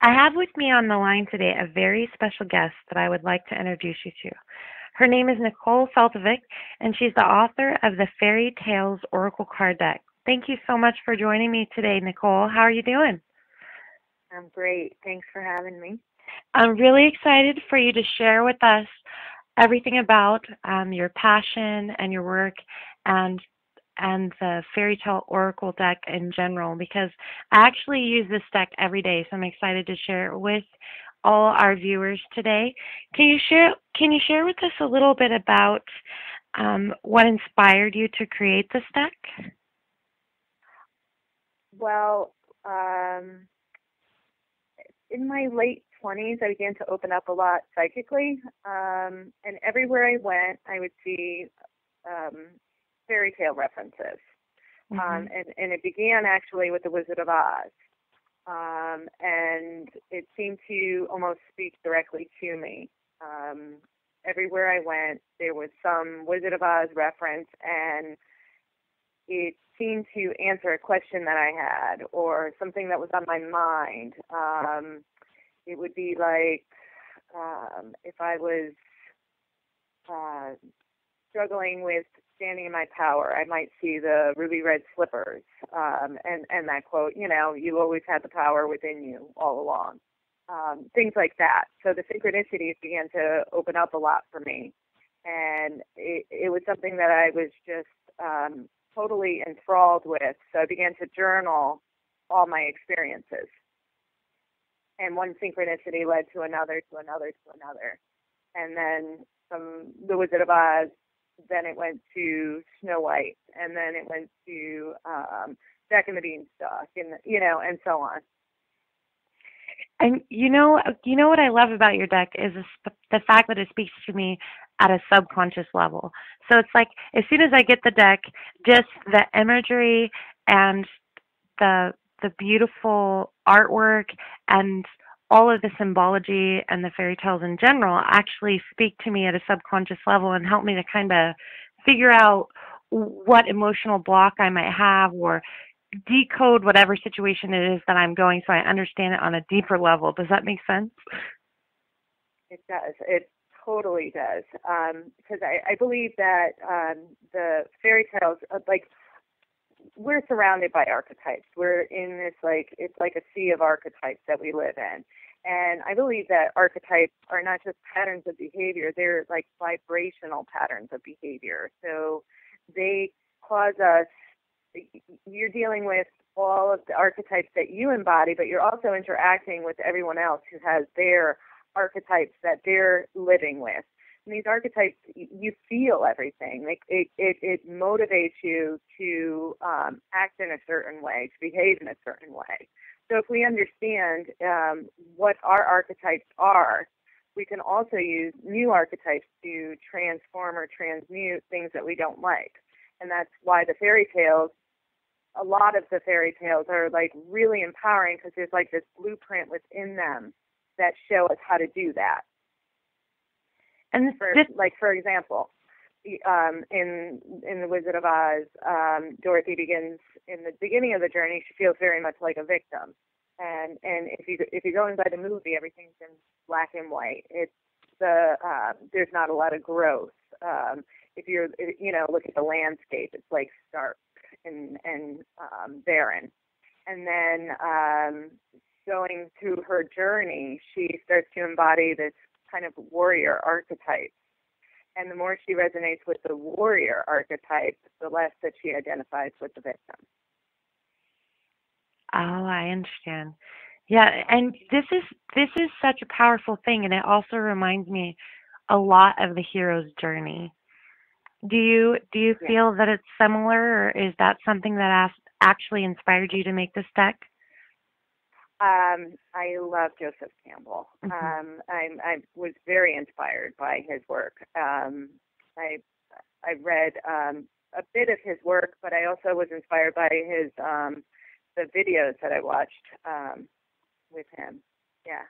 I have with me on the line today a very special guest that I would like to introduce you to. Her name is Nicole Feltovic, and she's the author of the Fairy Tales Oracle Card Deck. Thank you so much for joining me today, Nicole. How are you doing? I'm great. Thanks for having me. I'm really excited for you to share with us everything about your passion and your work and the fairy tale oracle deck in general because I actually use this deck every day, so I'm excited to share it with all our viewers today. Can you share with us a little bit about what inspired you to create this deck? Well, in my late 20s, I began to open up a lot psychically, and everywhere I went, I would see um, fairy tale references. Hmm. And it began actually with The Wizard of Oz. And it seemed to almost speak directly to me. Um, Everywhere I went, there was some Wizard of Oz reference, and it seemed to answer a question that I had or something that was on my mind. It would be like if I was uh, struggling with standing in my power, I might see the ruby red slippers, and that quote, you always had the power within you all along. Things like that. So the synchronicities began to open up a lot for me. And it was something that I was just totally enthralled with. So I began to journal all my experiences. And one synchronicity led to another, to another, to another. And then from The Wizard of Oz, then it went to Snow White, and then it went to Jack and the Beanstalk, and so on. And you know what I love about your deck is the fact that it speaks to me at a subconscious level. So it's like as soon as I get the deck, just the imagery and the the beautiful artwork and all of the symbology and the fairy tales in general actually speak to me at a subconscious level and help me to kind of figure out what emotional block I might have or decode whatever situation it is that I'm going so I understand it on a deeper level. Does that make sense? It does. It totally does. Because I believe that the fairy tales, like, we're surrounded by archetypes. We're in this, like, it's like a sea of archetypes that we live in. And I believe that archetypes are not just patterns of behavior, they're like vibrational patterns of behavior. So they cause us, you're dealing with all of the archetypes that you embody, but you're also interacting with everyone else who has their archetypes that they're living with. And these archetypes, you feel everything. Like it motivates you to act in a certain way, to behave in a certain way. So if we understand what our archetypes are, we can also use new archetypes to transform or transmute things that we don't like. And that's why the fairy tales, a lot of the fairy tales are like really empowering because there's like this blueprint within them that show us how to do that. And For this, like for example, in the Wizard of Oz, Dorothy begins in the beginning of the journey. She feels very much like a victim, and if you're going by the movie, everything's in black and white. It's there's not a lot of growth. If you're look at the landscape, it's like stark and barren. And then going through her journey, she starts to embody this kind of warrior archetype. And the more she resonates with the warrior archetype, the less that she identifies with the victim. oh, I understand. Yeah, and this is such a powerful thing, and it also reminds me a lot of the hero's journey. Do you Yeah. feel that it's similar, or is that something that actually inspired you to make this deck? I love Joseph Campbell. Hmm. I was very inspired by his work. I I read a bit of his work, but I also was inspired by his the videos that I watched with him. Yeah.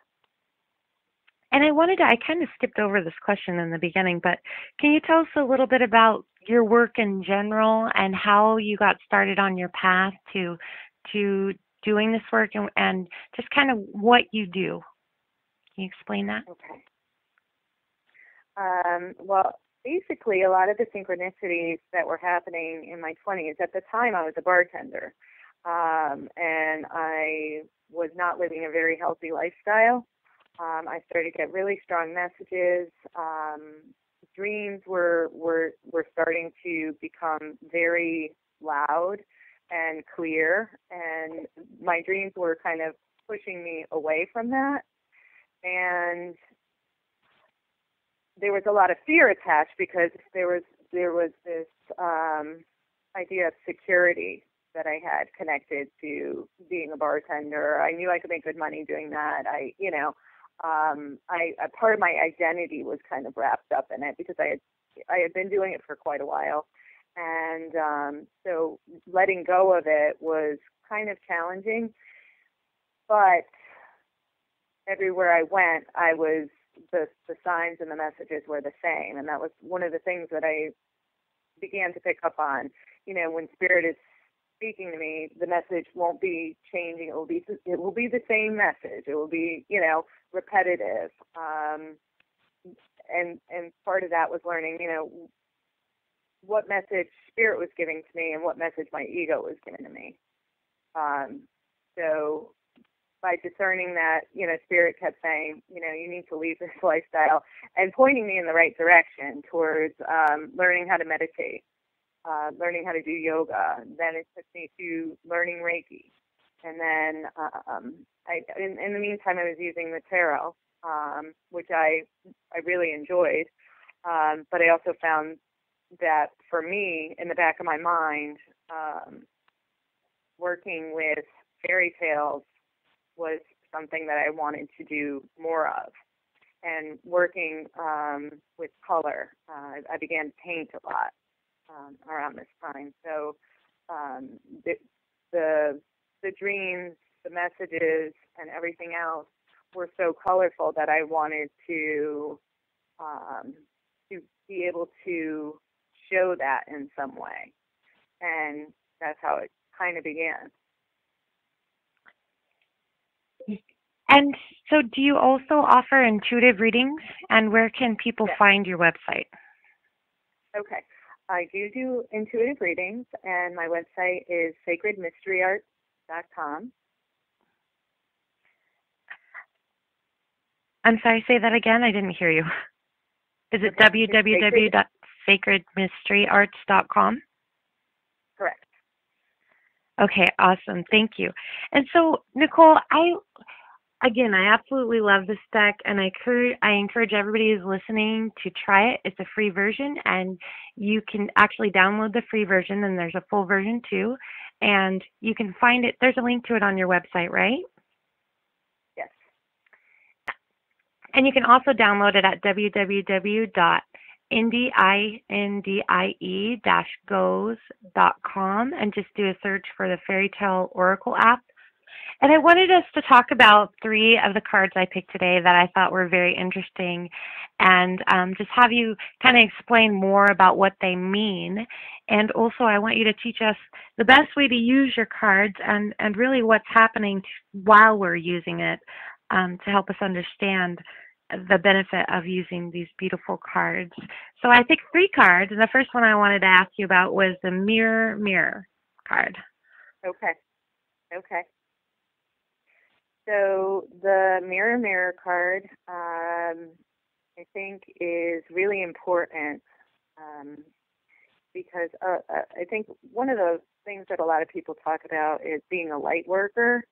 And I kind of skipped over this question in the beginning, but can you tell us a little bit about your work in general and how you got started on your path to doing this work and just kind of what you do. Can you explain that? Okay. Well, basically, a lot of the synchronicities that were happening in my 20s, at the time I was a bartender, and I was not living a very healthy lifestyle. I started to get really strong messages. Dreams were starting to become very loud and clear, and my dreams were kind of pushing me away from that. And there was a lot of fear attached because there was this idea of security that I had connected to being a bartender. I knew I could make good money doing that. A part of my identity was kind of wrapped up in it because I had been doing it for quite a while, and so letting go of it was kind of challenging. But everywhere I went, the signs and the messages were the same, and that was one of the things that I began to pick up on. When Spirit is speaking to me, the message won't be changing. It will be the same message. It will be, repetitive. And part of that was learning, what message Spirit was giving to me and what message my ego was giving to me. So by discerning that, Spirit kept saying, you need to leave this lifestyle and pointing me in the right direction towards learning how to meditate, learning how to do yoga. Then it took me to learning Reiki. And then in the meantime, I was using the tarot, which I really enjoyed. But I also found that for me, in the back of my mind, working with fairy tales was something that I wanted to do more of. And working with color, I began to paint a lot around this time. So the dreams, the messages, and everything else were so colorful that I wanted to be able to show that in some way. And that's how it kind of began. And so do you also offer intuitive readings, and where can people find your website? Okay. I do intuitive readings, and my website is sacredmysteryarts.com. I'm sorry, say that again. I didn't hear you. Is it www.sacredmysteryarts.com? Correct. Okay, awesome. Thank you. And so, Nicole, I absolutely love this deck, and I encourage everybody who's listening to try it. It's a free version, and you can actually download the free version, and there's a full version too. And you can find it. There's a link to it on your website, right? Yes. And you can also download it at www.indie-goes.com and just do a search for the Fairy Tale Oracle app. And I wanted us to talk about 3 of the cards I picked today that I thought were very interesting, and just have you kind of explain more about what they mean. And also I want you to teach us the best way to use your cards and really what's happening while we're using it to help us understand the benefit of using these beautiful cards. So I picked 3 cards, and the first one I wanted to ask you about was the Mirror card. Okay. So the Mirror card, I think, is really important because I think one of the things that a lot of people talk about is being a light worker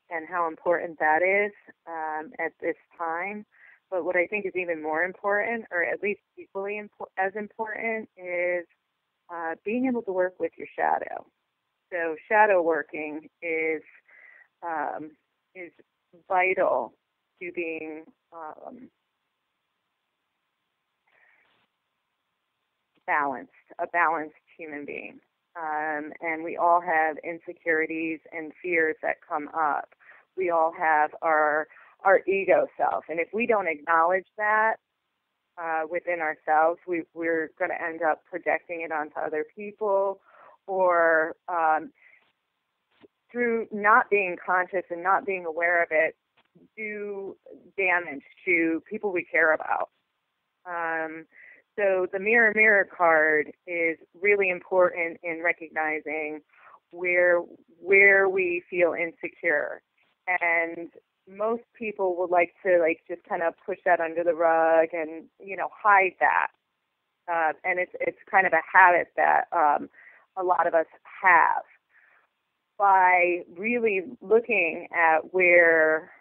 and how important that is at this time. But what I think is even more important, or at least equally as important, is being able to work with your shadow. So shadow working is vital to being a balanced human being. And we all have insecurities and fears that come up. We all have our ego self. And if we don't acknowledge that within ourselves, we're going to end up projecting it onto other people or through not being conscious and not being aware of it, do damage to people we care about. So the mirror, mirror card is really important in recognizing where we feel insecure. And most people would like to just kind of push that under the rug and, hide that. And it's kind of a habit that a lot of us have. By really looking at where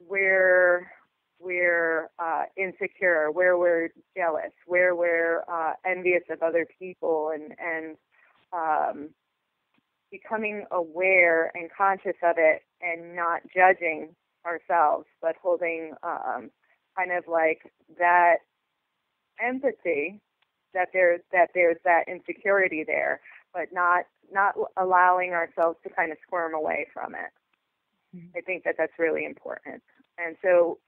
we're insecure, where we're jealous, where we're envious of other people, and becoming aware and conscious of it, and not judging ourselves, but holding kind of like that empathy that there's that insecurity there, but not allowing ourselves to kind of squirm away from it. Mm-hmm. I think that's really important. And so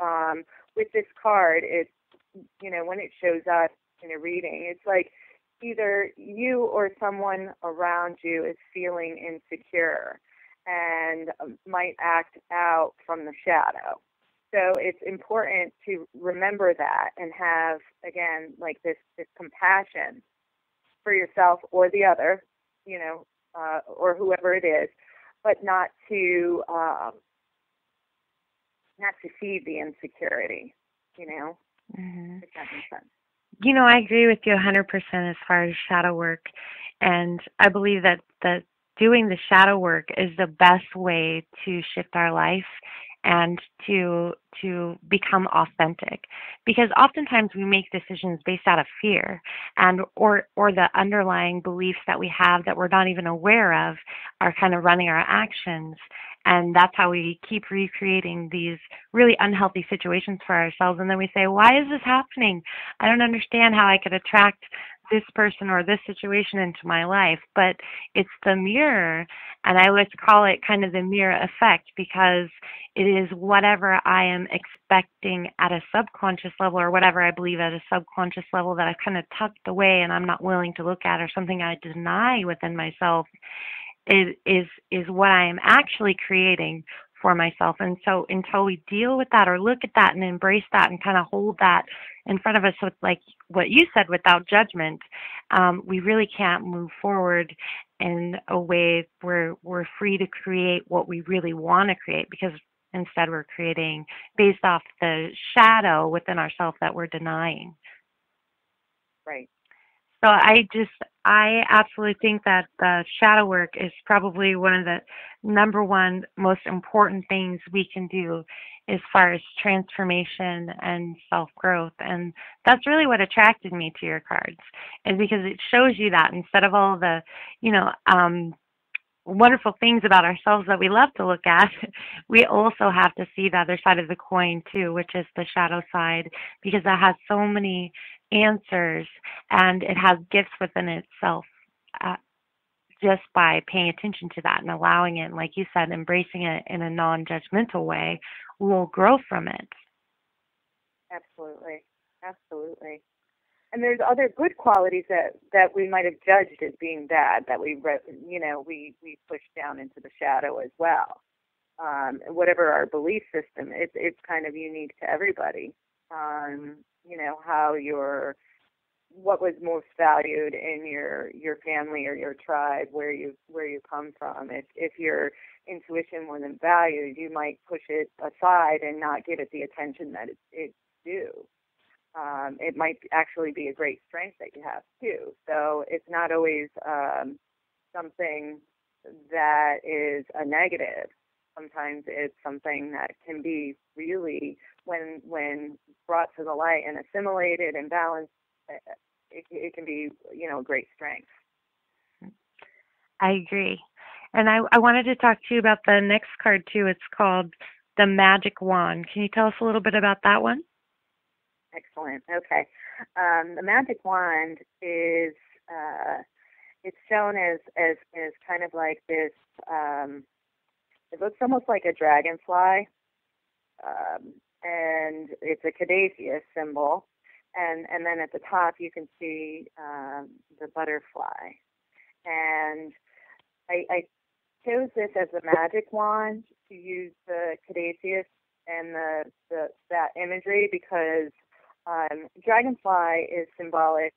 with this card, it's, when it shows up in a reading, it's like either you or someone around you is feeling insecure and might act out from the shadow. So it's important to remember that and have, again, like this compassion for yourself or the other, or whoever it is, but not to feed the insecurity, Mm-hmm. If that makes sense. I agree with you 100% as far as shadow work, and I believe that doing the shadow work is the best way to shift our life and to become authentic, because oftentimes we make decisions based out of fear and or the underlying beliefs that we have that we're not even aware of are kind of running our actions, and that's how we keep recreating these really unhealthy situations for ourselves. And then we say, why is this happening? I don't understand how I could attract this person or this situation into my life. But it's the mirror, and I like to call it kind of the mirror effect, because it is whatever I am expecting at a subconscious level, or whatever I believe at a subconscious level that I've kind of tucked away and I'm not willing to look at, or something I deny within myself, is what I am actually creating for myself. And so until we deal with that or look at that and embrace that and kind of hold that in front of us with, like what you said, without judgment, we really can't move forward in a way where we're free to create what we really want to create, because instead we're creating based off the shadow within ourselves that we're denying. Right. So I absolutely think that the shadow work is probably one of the number one most important things we can do as far as transformation and self-growth. And that's really what attracted me to your cards, is because it shows you that instead of all the, wonderful things about ourselves that we love to look at, we also have to see the other side of the coin too, which is the shadow side, because that has so many answers and it has gifts within itself. Just by paying attention to that and allowing it, and like you said, embracing it in a non-judgmental way, we'll grow from it. Absolutely. And there's other good qualities that we might have judged as being bad that we push down into the shadow as well. Whatever our belief system, it's kind of unique to everybody. How what was most valued in your family or your tribe, where you come from. If your intuition wasn't valued, you might push it aside and not give it the attention that it's due. It might actually be a great strength that you have too. So it's not always something that is a negative. Sometimes it's something that can be really, when brought to the light and assimilated and balanced, it can be, a great strength. I agree. And I wanted to talk to you about the next card too. It's called the Magic Wand. Can you tell us a little bit about that one? Excellent. Okay. The Magic Wand is, it's shown as kind of like this, it looks almost like a dragonfly, and it's a caduceus symbol. And then at the top you can see the butterfly. And I chose this as a magic wand to use the caduceus and that imagery because dragonfly is symbolic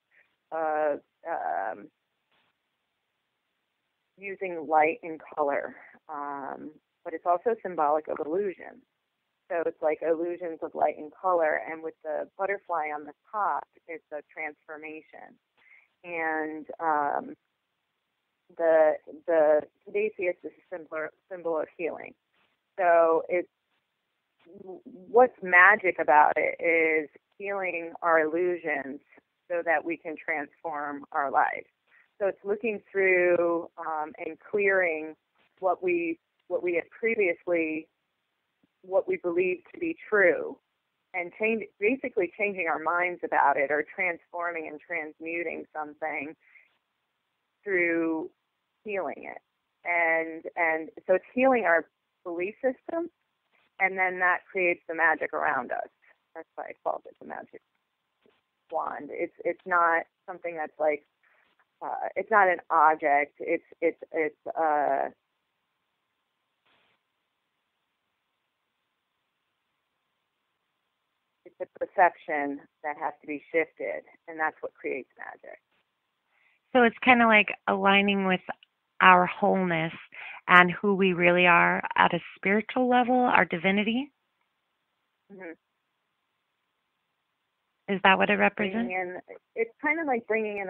of using light and color, but it's also symbolic of illusion. So it's like illusions of light and color, and with the butterfly on the top, it's a transformation. And the caduceus is a symbol of healing. So it's what's magic about it is healing our illusions so that we can transform our lives. So it's looking through and clearing what we had previously, what we believed to be true, and basically changing our minds about it, or transforming and transmuting something through healing it. And so it's healing our belief system, and then that creates the magic around us. That's why I called it the magic wand. It's not something that's like it's not an object. It's a perception that has to be shifted, and that's what creates magic. So it's kind of like aligning with our wholeness and who we really are at a spiritual level, our divinity. Mm-hmm. Is that what it represents? It's kind of like bringing in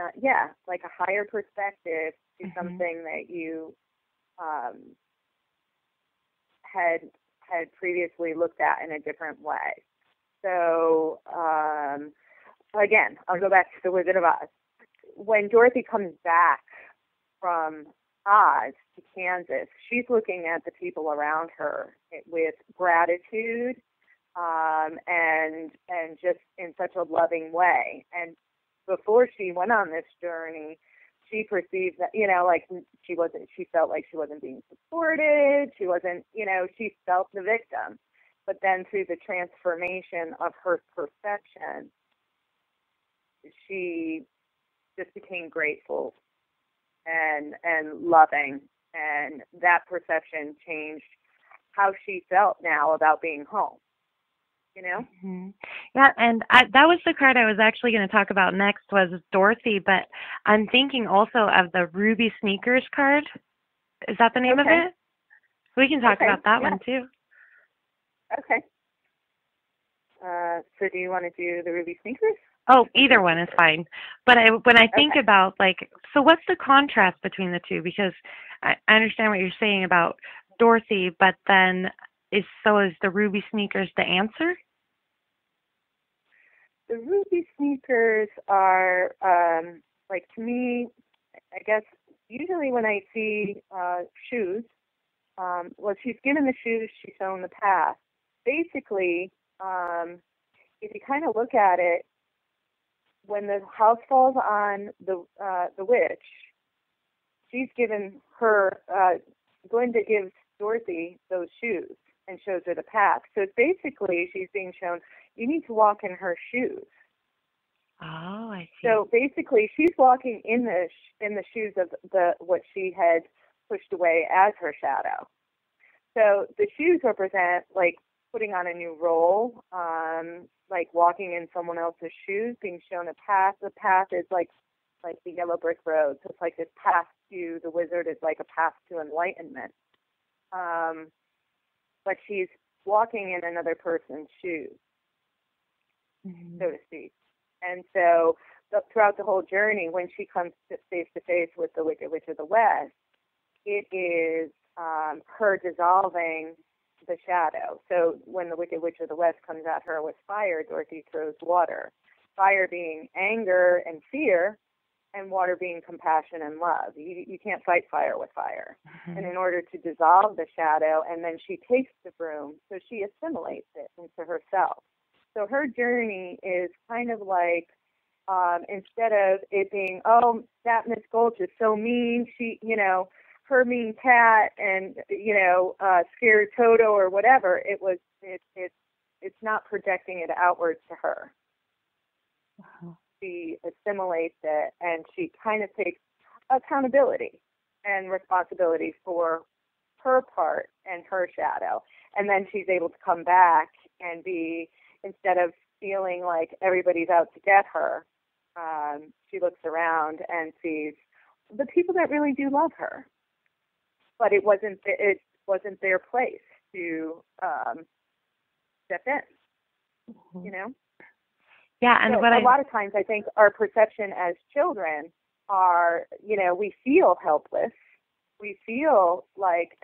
like a higher perspective to something that you had previously looked at in a different way. So again, I'll go back to the Wizard of Oz. When Dorothy comes back from Oz to Kansas, she's looking at the people around her with gratitude and just in such a loving way. And before she went on this journey, she perceived that, like she felt like she wasn't being supported. She wasn't, she felt the victim. But then through the transformation of her perception, she just became grateful and loving, and that perception changed how she felt now about being home. Yeah, and that was the card I was actually going to talk about next, was Dorothy, but I'm thinking also of the Ruby Sneakers card. Is that the name of it? We can talk about that one too. Okay. So do you want to do the Ruby Sneakers? Oh, either one is fine. But when I think about, so what's the contrast between the two? Because I understand what you're saying about Dorothy, but then is the Ruby Sneakers the answer? The Ruby Sneakers are, to me, I guess, usually when I see shoes, she's given the shoes, she's shown the path. Basically, if you kind of look at it, when the house falls on the witch, she's given her, Glinda gives Dorothy those shoes and shows her the path. So basically, she's being shown, you need to walk in her shoes. Oh, I see. So basically, she's walking in the shoes of what she had pushed away as her shadow. So the shoes represent like putting on a new role, like walking in someone else's shoes, being shown a path. The path is like the yellow brick road. So it's like this path to the wizard is like a path to enlightenment. But she's walking in another person's shoes, so to speak. And so throughout the whole journey, when she comes face to face with the Wicked Witch of the West, it is her dissolving the shadow. So when the Wicked Witch of the West comes at her with fire, Dorothy throws water. Fire being anger and fear, and water being compassion and love. You can't fight fire with fire. And in order to dissolve the shadow, and then she takes the broom, so she assimilates it into herself. So her journey is kind of like, instead of it being, oh, that Miss Gulch is so mean, she, her mean cat and, scared Toto or whatever, it's not projecting it outwards to her. She assimilates it, and she kind of takes accountability and responsibility for her part and her shadow. And then she's able to come back and be, instead of feeling like everybody's out to get her, she looks around and sees the people that really do love her. But it wasn't their place to step in, you know? Yeah, and so a lot of times I think our perception as children are, you know, we feel helpless. We feel like,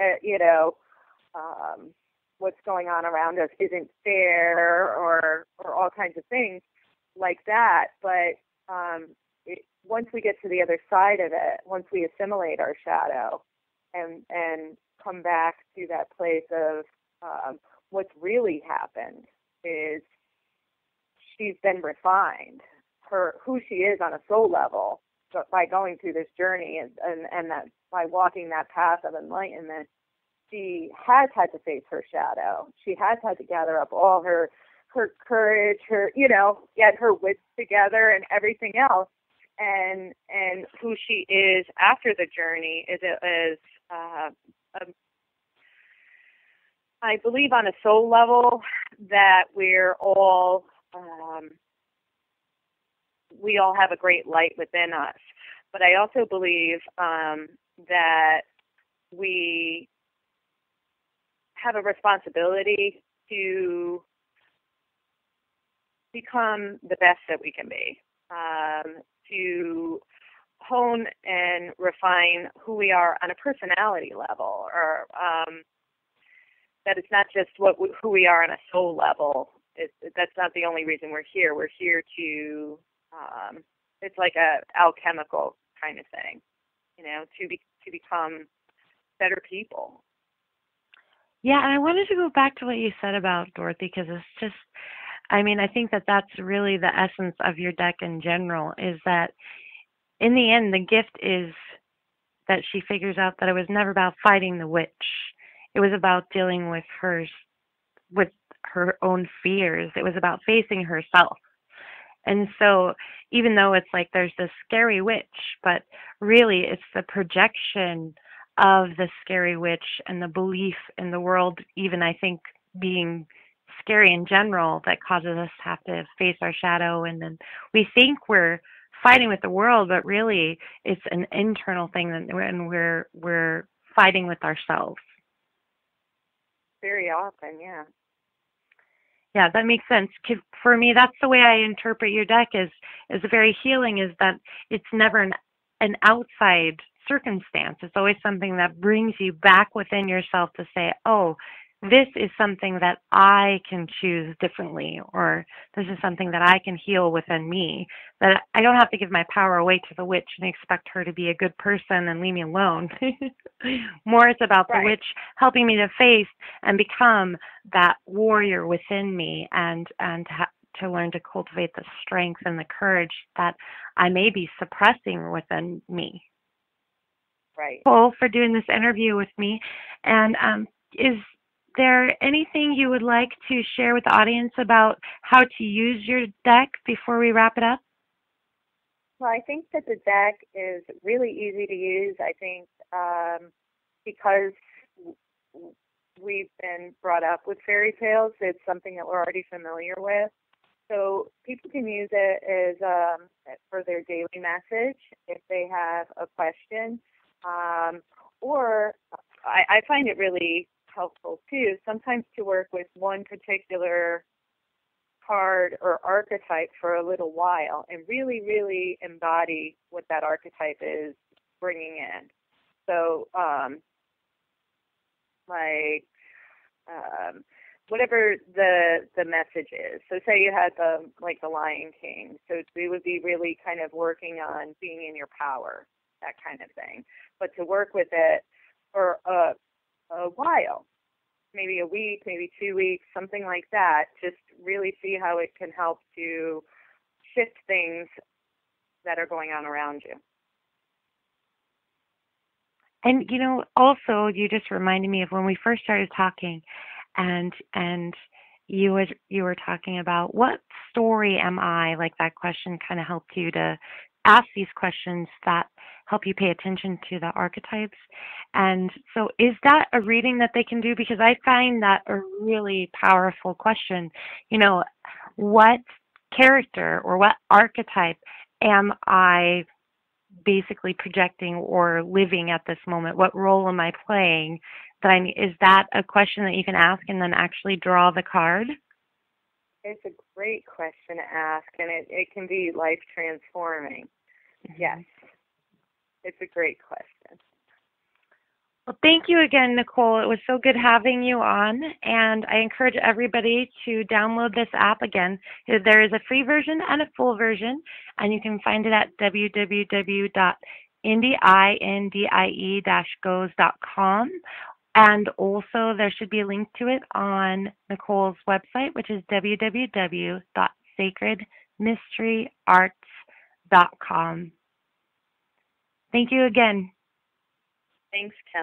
what's going on around us isn't fair, or all kinds of things like that. But once we get to the other side of it, once we assimilate our shadow and come back to that place of what's really happened is she's been refined, who she is on a soul level, but by going through this journey and that by walking that path of enlightenment, she has had to face her shadow. She has had to gather up all her courage, get her wits together and everything else. And who she is after the journey is I believe on a soul level that we're all we all have a great light within us. But I also believe that we have a responsibility to become the best that we can be, to hone and refine who we are on a personality level, or that it's not just who we are on a soul level. That's not the only reason we're here. We're here to, it's like a alchemical kind of thing, to become better people. Yeah, and I wanted to go back to what you said about Dorothy, because it's just, I think that that's really the essence of your deck in general, is that in the end, the gift is that she figures out that it was never about fighting the witch. It was about dealing with her own fears. It was about facing herself. And so even though it's like there's this scary witch, but really it's the projection of the scary witch and the belief in the world, even I think being scary in general, that causes us to have to face our shadow. And then we think we're fighting with the world, but really it's an internal thing, and we're fighting with ourselves. Very often, yeah. Yeah, that makes sense. For me, that's the way I interpret your deck is very healing, is that it's never an outside circumstance. It's always something that brings you back within yourself to say, oh, this is something that I can choose differently, or this is something that I can heal within me, that I don't have to give my power away to the witch and expect her to be a good person and leave me alone. More it's about the witch helping me to face and become that warrior within me, and to learn to cultivate the strength and the courage that I may be suppressing within me. Right. Well, for doing this interview with me. And is there anything you would like to share with the audience about how to use your deck before we wrap it up? Well, I think that the deck is really easy to use. I think because we've been brought up with fairy tales, it's something that we're already familiar with. So people can use it as for their daily message if they have a question. Or I find it really helpful too, sometimes to work with one particular card or archetype for a little while and really, really embody what that archetype is bringing in. So, whatever the message is. So say you had the Lion King. So we would be really kind of working on being in your power, that kind of thing. But to work with it for a while, maybe a week, maybe 2 weeks, something like that, just really see how it can help to shift things that are going on around you. And, also you just reminded me of when we first started talking, and you were talking about what story am I, like that question kind of helped you to ask these questions that help you pay attention to the archetypes. And so is that a reading that they can do? Because I find that a really powerful question. You know, what character or what archetype am I basically projecting or living at this moment? What role am I playing? Is that a question that you can ask and then actually draw the card? It's a great question to ask, and it can be life transforming. Yes, it's a great question. Well, thank you again, Nicole. It was so good having you on, and I encourage everybody to download this app again. There is a free version and a full version, and you can find it at www.indie-goes.com. And also, there should be a link to it on Nicole's website, which is www.sacredmysteryarts.com. Thank you again. Thanks, Kelly.